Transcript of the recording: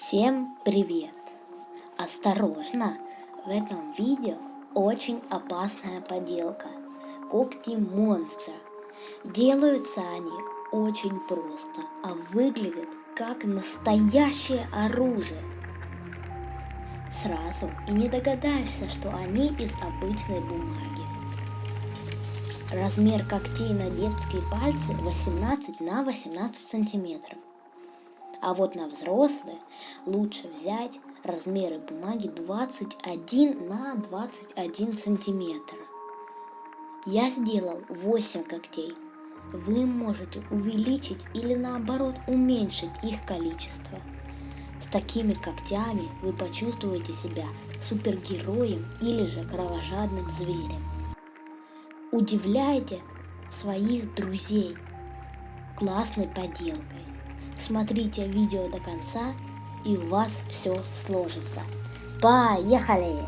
Всем привет! Осторожно! В этом видео очень опасная поделка. Когти монстра. Делаются они очень просто, а выглядят как настоящее оружие. Сразу и не догадаешься, что они из обычной бумаги. Размер когтей на детские пальцы 18 на 18 сантиметров. А вот на взрослые лучше взять размеры бумаги 21 на 21 сантиметр. Я сделал 8 когтей. Вы можете увеличить или наоборот уменьшить их количество. С такими когтями вы почувствуете себя супергероем или же кровожадным зверем. Удивляйте своих друзей классной поделкой. Смотрите видео до конца, и у вас все сложится. Поехали!